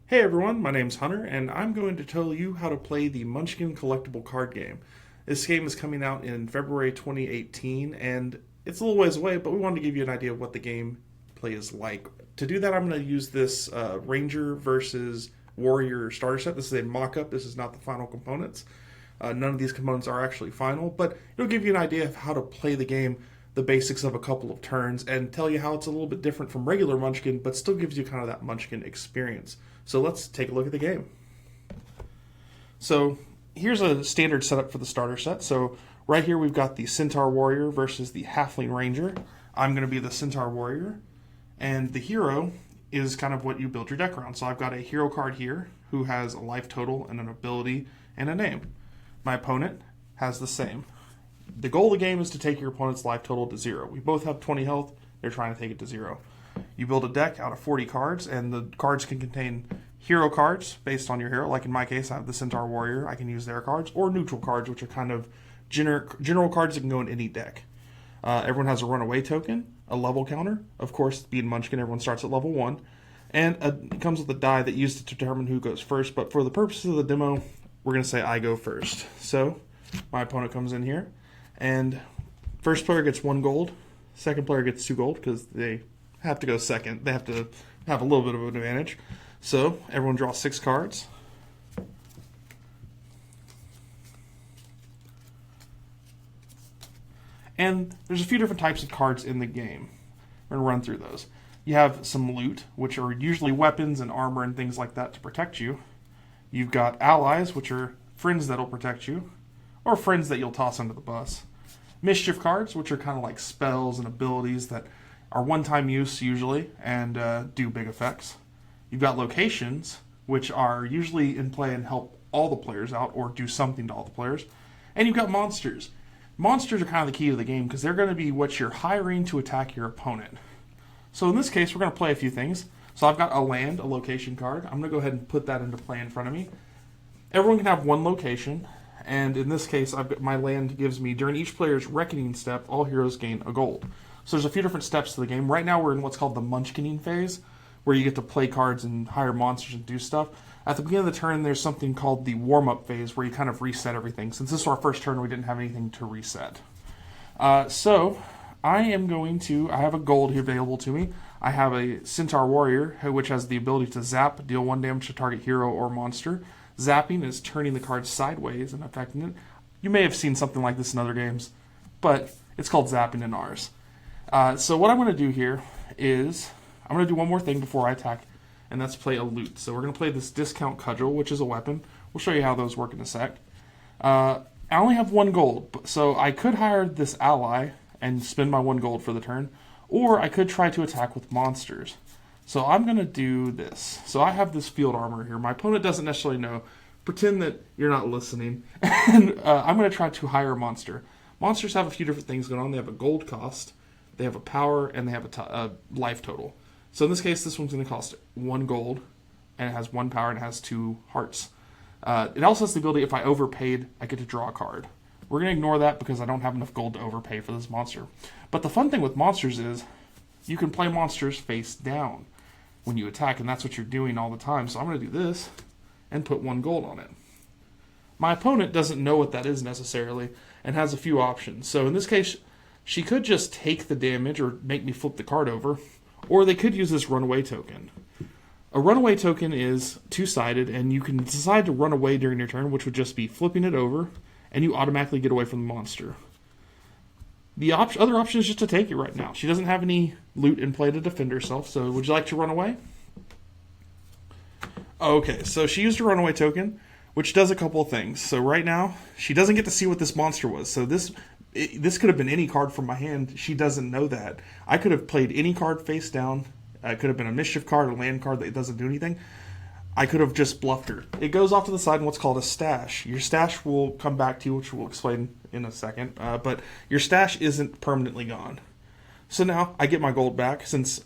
Hey everyone, my name's Hunter, and I'm going to tell you how to play the Munchkin Collectible Card Game. This game is coming out in February 2018, and it's a little ways away, but we wanted to give you an idea of what the gameplay is like. To do that, I'm going to use this Ranger versus Warrior starter set. This is a mock-up. This is not the final components. None of these components are actually final, but it'll give you an idea of how to play the game, the basics of a couple of turns, and tell you how it's a little bit different from regular Munchkin, but still gives you kind of that Munchkin experience. So let's take a look at the game. So here's a standard setup for the starter set. So right here we've got the Centaur Warrior versus the Halfling Ranger. I'm going to be the Centaur Warrior, and the hero is kind of what you build your deck around. So I've got a hero card here who has a life total and an ability and a name. My opponent has the same. The goal of the game is to take your opponent's life total to 0. We both have 20 health. They're trying to take it to 0. You build a deck out of 40 cards, and the cards can contain hero cards based on your hero. Like in my case, I have the Centaur Warrior. I can use their cards, or neutral cards, which are kind of general cards that can go in any deck. Everyone has a Runaway Token, a level counter. Of course, being Munchkin, everyone starts at level 1. And it comes with a die that used to determine who goes first. But for the purposes of the demo, we're going to say I go first. So my opponent comes in here, and first player gets 1 gold. Second player gets 2 gold because they have to go second. They have to have a little bit of an advantage. So everyone draws 6 cards. And there's a few different types of cards in the game. We're going to run through those. You have some loot, which are usually weapons and armor and things like that to protect you. You've got allies, which are friends that'll protect you, or friends that you'll toss under the bus. Mischief cards, which are kind of like spells and abilities that are one-time use usually and do big effects. You've got locations, which are usually in play and help all the players out or do something to all the players. And you've got monsters. Monsters are kind of the key to the game because they're going to be what you're hiring to attack your opponent. So in this case, we're going to play a few things. So I've got a land, a location card. I'm going to go ahead and put that into play in front of me. Everyone can have one location. And in this case, my land gives me, during each player's reckoning step, all heroes gain a gold. So there's a few different steps to the game. Right now we're in what's called the Munchkin Phase, where you get to play cards and hire monsters and do stuff. At the beginning of the turn, there's something called the warm-up phase, where you kind of reset everything. Since this is our first turn, we didn't have anything to reset. So I have a gold here available to me. I have a Centaur Warrior, which has the ability to zap, deal 1 damage to target hero or monster. Zapping is turning the card sideways and affecting it. You may have seen something like this in other games, but it's called zapping in ours. So what I'm going to do here is I'm going to do one more thing before I attack, and that's play a loot. So we're going to play this Discount Cudgel, which is a weapon. We'll show you how those work in a sec. I only have 1 gold, so I could hire this ally and spend my 1 gold for the turn, or I could try to attack with monsters. So I'm going to do this. So I have this field armor here. My opponent doesn't necessarily know. Pretend that you're not listening. And I'm going to try to hire a monster. Monsters have a few different things going on. They have a gold cost, they have a power, and they have a life total. So in this case, this one's going to cost 1 gold, and it has 1 power, and it has 2 hearts. It also has the ability, if I overpaid, I get to draw a card. We're going to ignore that because I don't have enough gold to overpay for this monster. But the fun thing with monsters is you can play monsters face down when you attack, and that's what you're doing all the time. So I'm going to do this and put 1 gold on it. My opponent doesn't know what that is necessarily and has a few options. So in this case, she could just take the damage or make me flip the card over, or they could use this Runaway Token. A Runaway Token is 2-sided, and you can decide to run away during your turn, which would just be flipping it over, and you automatically get away from the monster. The other option is just to take it right now. She doesn't have any loot in play to defend herself, so would you like to run away? Okay, so she used her Runaway Token, which does a couple of things. So right now, she doesn't get to see what this monster was. So this could have been any card from my hand. She doesn't know that. I could have played any card face down. It could have been a mischief card, a land card that doesn't do anything. I could have just bluffed her. It goes off to the side in what's called a stash. Your stash will come back to you, which we'll explain in a second. But your stash isn't permanently gone. So now I get my gold back since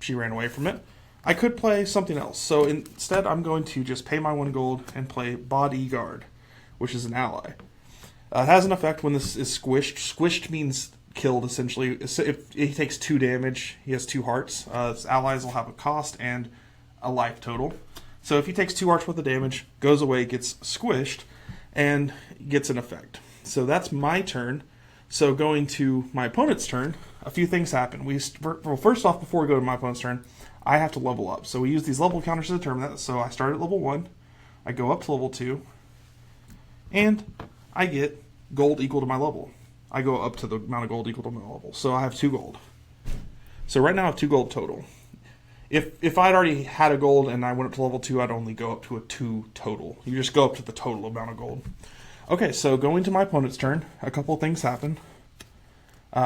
she ran away from it. I could play something else. So instead, I'm going to just pay my 1 gold and play Bodyguard, which is an ally. It has an effect when this is squished. Squished means killed, essentially. If he takes 2 damage, he has 2 hearts. His allies will have a cost and a life total. So if he takes 2 arch worth of damage, goes away, gets squished, and gets an effect. So that's my turn. So going to my opponent's turn, a few things happen. Well, first off, before we go to my opponent's turn, I have to level up. So we use these level counters to determine that. So I start at level 1, I go up to level 2, and I get gold equal to my level. I go up to the amount of gold equal to my level. So I have 2 gold. So right now I have 2 gold total. If I'd already had a gold and I went up to level 2, I'd only go up to a 2 total. You just go up to the total amount of gold. Okay, so going to my opponent's turn, a couple of things happen.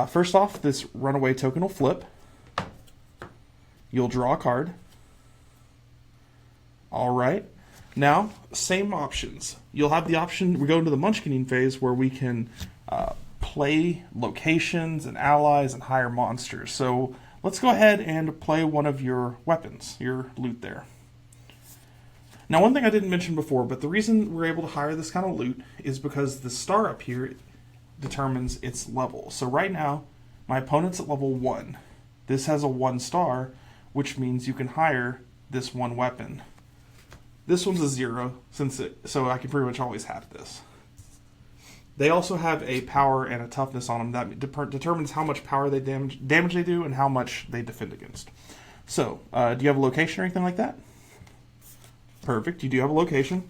First off, this Runaway Token will flip. You'll draw a card. Alright. Now, same options. You'll have the option, we go into the Munchkin phase where we can play locations and allies and hire monsters. So let's go ahead and play one of your weapons, your loot there. Now, one thing I didn't mention before, but the reason we're able to hire this kind of loot is because the star up here determines its level. So right now, my opponent's at level 1. This has a 1 star, which means you can hire this one weapon. This one's a 0, so I can pretty much always have this. They also have a power and a toughness on them that determines how much power they damage they do and how much they defend against. So, do you have a location or anything like that? Perfect, you do have a location.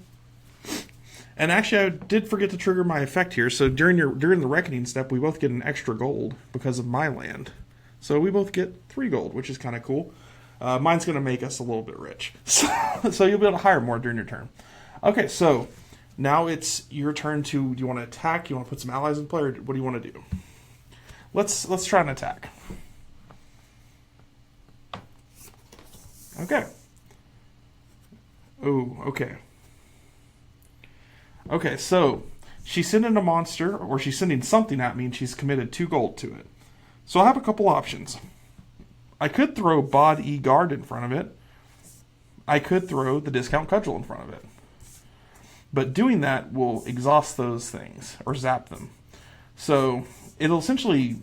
And actually, I did forget to trigger my effect here. So during the reckoning step, we both get an extra gold because of my land. So we both get 3 gold, which is kind of cool. Mine's going to make us a little bit rich. So you'll be able to hire more during your turn. Okay, so now it's your turn to, do you want to attack? You want to put some allies in play, or what do you want to do? Let's try an attack. Okay. Oh, okay. Okay, so she's sending a monster, or she's sending something at me, and she's committed 2 gold to it. So I have a couple options. I could throw Bod E Guard in front of it. I could throw the Discount Cudgel in front of it. But doing that will exhaust those things, or zap them. So it'll essentially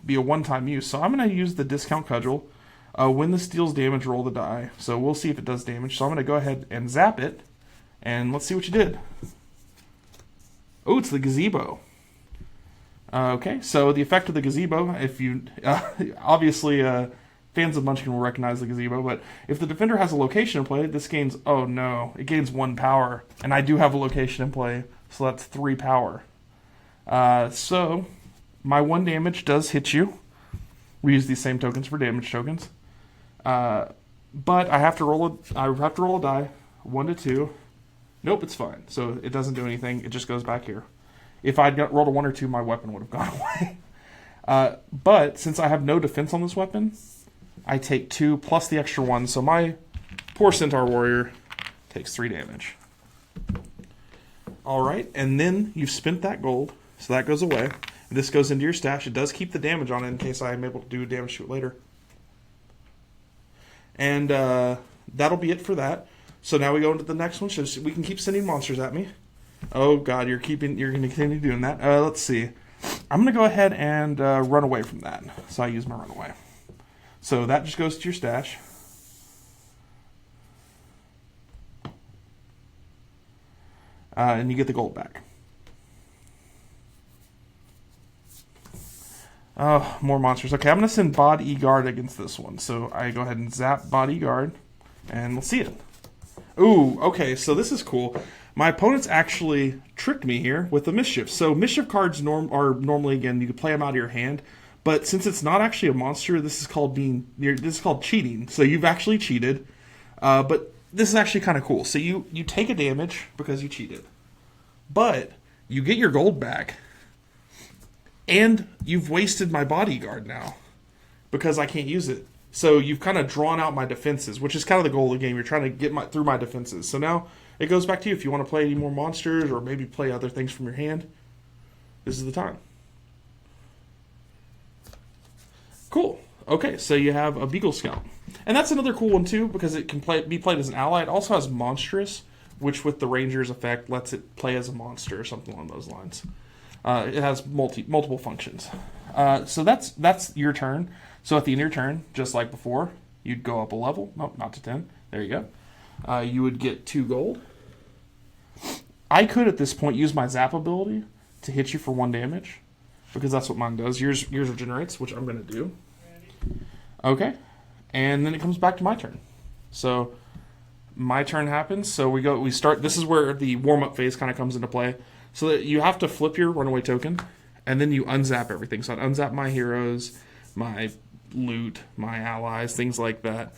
be a one-time use. So I'm going to use the Discount Cudgel. When this deals damage, roll the die. So we'll see if it does damage. So I'm going to go ahead and zap it. And let's see what you did. Oh, it's the Gazebo. Okay, so the effect of the Gazebo, if you... obviously, fans of Munchkin will recognize the Gazebo, but if the defender has a location in play, this gains... Oh, no. It gains 1 power. And I do have a location in play, so that's 3 power. So, my 1 damage does hit you. We use these same tokens for damage tokens. But I have to roll a die. 1 to 2. Nope, it's fine. So it doesn't do anything. It just goes back here. If I'd rolled a 1 or 2, my weapon would have gone away. But since I have no defense on this weapon, I take 2 plus the extra 1. So my poor Centaur Warrior takes 3 damage. Alright, and then you've spent that gold. So that goes away. This goes into your stash. It does keep the damage on it in case I am able to do damage to it later. And that'll be it for that. So now we go into the next one. So we can keep sending monsters at me. Oh god, you're going to continue doing that. Let's see. I'm going to go ahead and run away from that. So I use my runaway. So that just goes to your stash. And you get the gold back. Oh, more monsters. Okay, I'm going to send Bod E Guard against this one. So I go ahead and zap Bod E Guard. And we'll see it. Ooh, okay, so this is cool. My opponent's actually tricked me here with the Mischief. So Mischief cards are normally, again, you can play them out of your hand. But since it's not actually a monster, this is called cheating. So you've actually cheated. But this is actually kind of cool. So you take a damage because you cheated. But you get your gold back. And you've wasted my bodyguard now because I can't use it. So you've kind of drawn out my defenses, which is kind of the goal of the game. You're trying to get through my defenses. So now it goes back to you. If you want to play any more monsters or maybe play other things from your hand, this is the time. Cool. Okay, so you have a Beagle Scout. And that's another cool one too because it can be played as an ally. It also has Monstrous, which with the Ranger's effect lets it play as a monster or something along those lines. It has multiple functions. So that's your turn. So at the end of your turn, just like before, you'd go up a level. Nope, not to 10. There you go. you would get 2 gold. I could, at this point, use my Zap ability to hit you for 1 damage, because that's what mine does. Yours regenerates, which I'm going to do. Okay, and then it comes back to my turn. So my turn happens. So we start. This is where the warm-up phase kind of comes into play. So that you have to flip your Runaway Token, and then you unzap everything. So I'd unzap my heroes, my loot, my allies, things like that.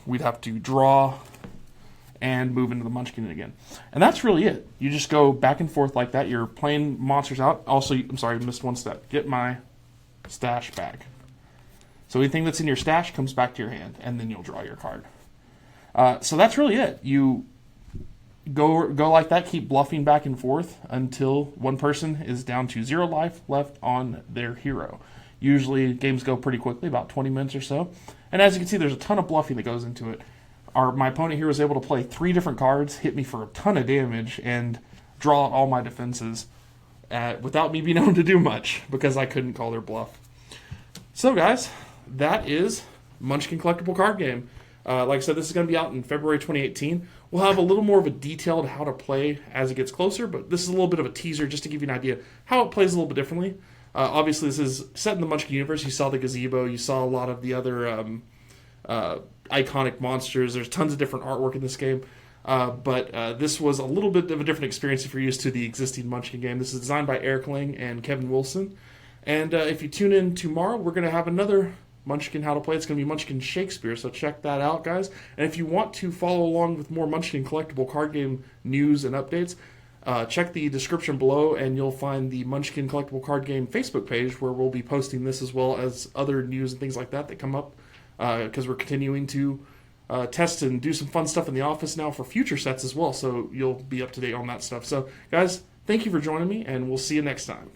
We'd have to draw and move into the Munchkin again. And that's really it. You just go back and forth like that. You're playing monsters out. Also, I'm sorry, I missed one step. Get my stash back. So anything that's in your stash comes back to your hand, and then you'll draw your card. So that's really it. You go like that, keep bluffing back and forth until one person is down to 0 life left on their hero. Usually games go pretty quickly, about 20 minutes or so. And as you can see, there's a ton of bluffing that goes into it. My opponent here was able to play 3 different cards, hit me for a ton of damage, and draw out all my defenses without me being able to do much, because I couldn't call their bluff. So guys, that is Munchkin Collectible Card Game. Like I said, this is going to be out in February 2018. We'll have a little more of a detailed how to play as it gets closer, but this is a little bit of a teaser just to give you an idea how it plays a little bit differently. Obviously, this is set in the Munchkin universe. You saw the Gazebo. You saw a lot of the other iconic monsters. There's tons of different artwork in this game. But this was a little bit of a different experience if you're used to the existing Munchkin game. This is designed by Eric Lang and Kevin Wilson. And if you tune in tomorrow, we're going to have another Munchkin How to Play. It's going to be Munchkin Shakespeare, so check that out, guys. And if you want to follow along with more Munchkin Collectible Card Game news and updates, check the description below, and you'll find the Munchkin Collectible Card Game Facebook page, where we'll be posting this as well as other news and things like that come up, because we're continuing to test and do some fun stuff in the office now for future sets as well, so you'll be up to date on that stuff. So, guys, thank you for joining me, and we'll see you next time.